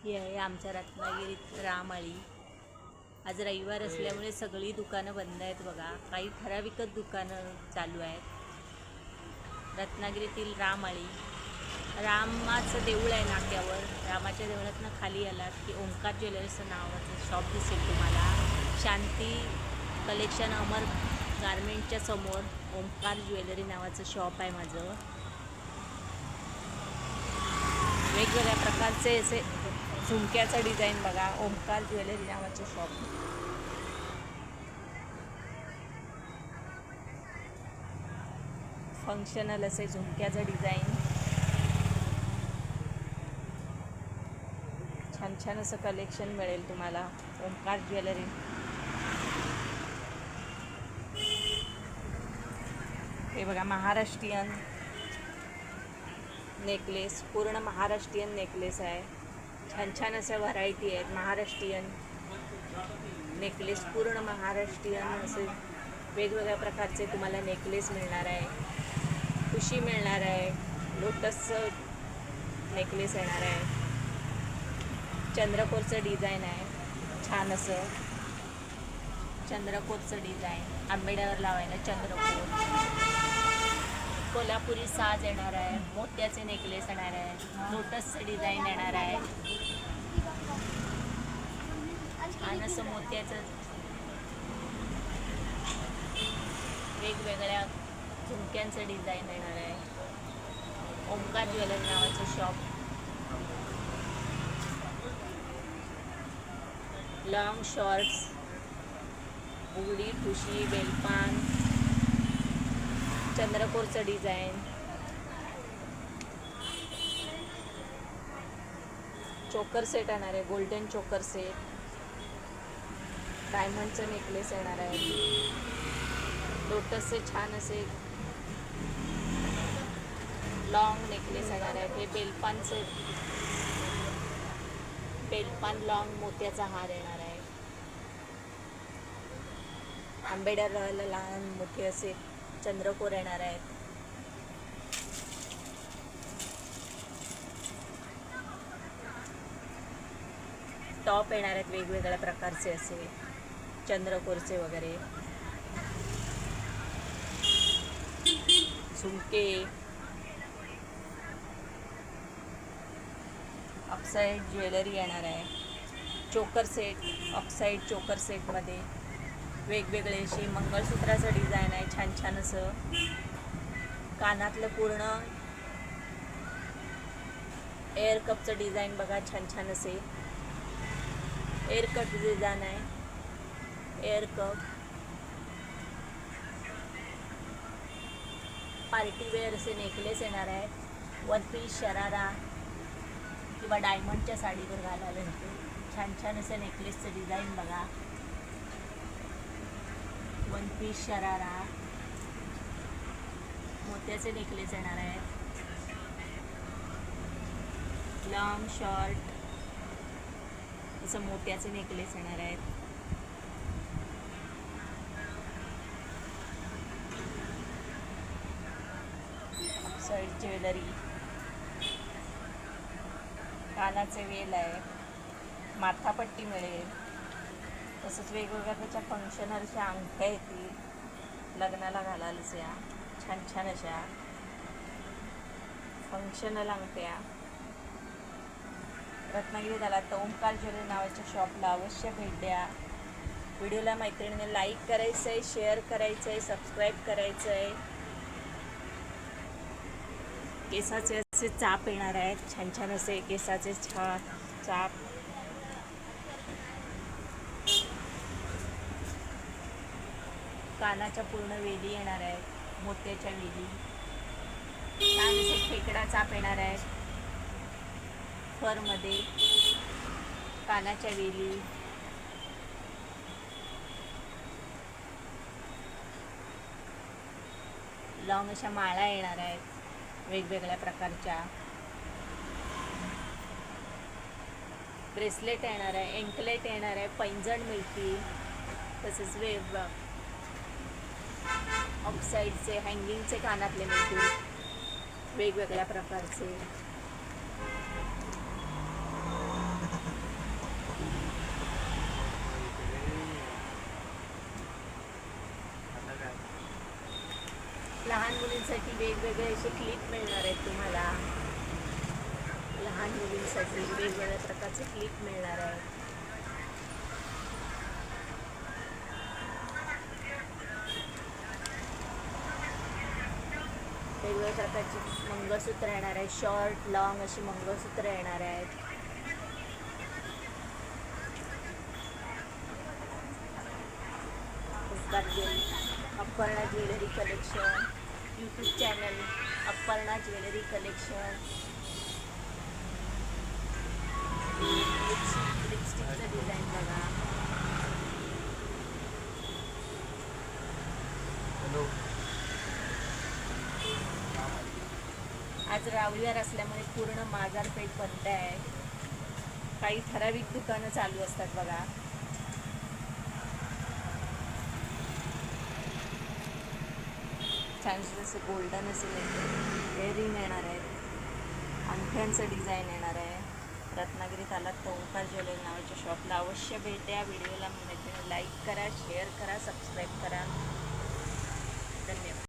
ही आहे आमच्या रत्नागिरीत रामआळी. आज रविवार असल्यामुळे सगळी दुकानं बंद आहेत बघा. काही ठराविकच दुकानं चालू आहेत. रत्नागिरीतील रामआळी. रामाचं देऊळ आहे नाक्यावर. रामाच्या देवळातनं खाली आलात की ओंकार ज्वेलर्सचं नावाचं शॉप दिसेल तुम्हाला. शांती कलेक्शन अमर गारमेंटच्या समोर ओंकार ज्वेलरी नावाचं शॉप आहे माझं. वेगवेगळ्या प्रकारचे असे झुमक्याचं डिझाईन बघा. ओंकार ज्वेलरी नावाचं शॉप. फंक्शनल असे झुमक्याचं डिझाईन. छान छान असं कलेक्शन मिळेल तुम्हाला ओंकार ज्वेलरी. हे बघा महाराष्ट्रीयन नेकलेस. पूर्ण महाराष्ट्रीयन नेकलेस आहे. छान छान अशा व्हरायटी आहेत. महाराष्ट्रीयन नेकलेस पूर्ण महाराष्ट्रीयन असे वेगवेगळ्या प्रकारचे तुम्हाला नेकलेस मिळणार आहे. ठुशी मिळणार आहे. लोटसचं नेकलेस येणार आहे. चंद्रकोरचं डिझाईन आहे. छान असं चंद्रकोरचं डिझाईन. आंबेड्यावर लावायला चंद्रकोर. कोल्हापुरी साज येणार आहे. मोत्याचे नेकलेस येणार आहे. लोटसचं डिझाईन येणार आहे. छान असं मोत्याचं वेगवेगळ्या झुमक्यांचं डिझाईन येणार आहे. ओंकार ज्वेलरी नावाचं शॉप. लॉंग शॉर्ट्स, बुगडी, ठुशी, बेलपान, चंद्रकोरचं डिझाईन. चोकर सेट येणार आहे. गोल्डन चोकर सेट. डायमंडचं नेकलेस येणार आहे. लोटसचे छान असे लॉंग नेकलेस येणार आहे. हे बेलपानचे बेलपान लॉंग मोत्याचा हार येणार आहे. आंबेड्याला लहान मोठे असे चंद्रकोर येणार आहेत. टॉप येणार आहेत वेगवेगळ्या प्रकारचे असे चंद्रकोरचे वगैरे. झुमके, ऑक्साईड ज्वेलरी येणार आहे. चोकर सेट, ऑक्साईड चोकर सेटमध्ये वेगवेगळे असे मंगळसूत्राचं डिझाईन आहे. छान छान असं कानातलं पूर्ण एअर कपचं डिझाईन बघा. छान छान असे एअर कट डिझाईन आहे. Air cup. पार्टीवेअर असे नेकलेस येणार आहे. वन पीस शरारा किंवा डायमंडच्या साडीवर घालायला होते. छान छान असं नेकलेसचं डिझाईन बघा. One piece sharara. मोत्याचे नेकलेस येणार आहेत. लॉंग शॉर्ट असं मोत्याचे नेकलेस येणार आहेत. Oxide jewellery. कानाचे वेल आहे. माथापट्टी मिळेल. तसंच वेगवेगळ्या त्याच्या फंक्शनल अशा अंगठ्या येतील लग्नाला घालायला. या छान छान अशा फंक्शनल अंगठ्या. रत्नागिरीत आलात तर ओंकार ज्वेलरी नावाच्या शॉपला अवश्य भेट द्या. व्हिडिओला मैत्रिणीने लाईक करायचं आहे, शेअर करायचं आहे, सबस्क्राईब करायचं आहे. केसाचे असे चाप येणार आहेत. छान छान असे केसाचे चाप. कानाच्या पूर्ण वेली येणार आहेत. मोत्याच्या वेली. छान असे खेकडा चाप येणार आहेत. फरमध्ये कानाच्या वेली. लॉंग अशा माळा येणार आहेत वेगवेगळ्या प्रकारच्या. ब्रेसलेट येणार आहे. एंकलेट येणार आहे. पैंजण मिळतील. तसेच ऑक्साईडचे हँगिंगचे कानातले मिळतील वेगवेगळ्या प्रकारचे. लहान मुलींसाठी वेगवेगळे असे क्लिप मिळणार आहेत तुम्हाला. लहान मुलींसाठी वेगवेगळ्या प्रकारचे क्लिप मिळणार आहे. वेगवेगळ्या प्रकारची मंगळसूत्र येणार आहे. शॉर्ट लॉंग अशी मंगळसूत्र येणार आहेत. Aparna jewellery collection, YouTube channel Aparna jewellery collection. लिपस्टिकचं डिझाईन बघा. आज रविवार असल्यामुळे पूर्ण बाजारपेठ बंद आहे. काही ठराविक दुकानं चालू असतात बघा. छान असं गोल्डन असे इयरिंग येणार आहेत. अंगठ्यांचं डिझाईन येणार आहे. रत्नागिरीत आलात तर ओंकार ज्वेलरी नावाच्या शॉपला अवश्य भेट द्या. व्हिडिओला लाईक करा, शेअर करा, सबस्क्राईब करा. धन्यवाद.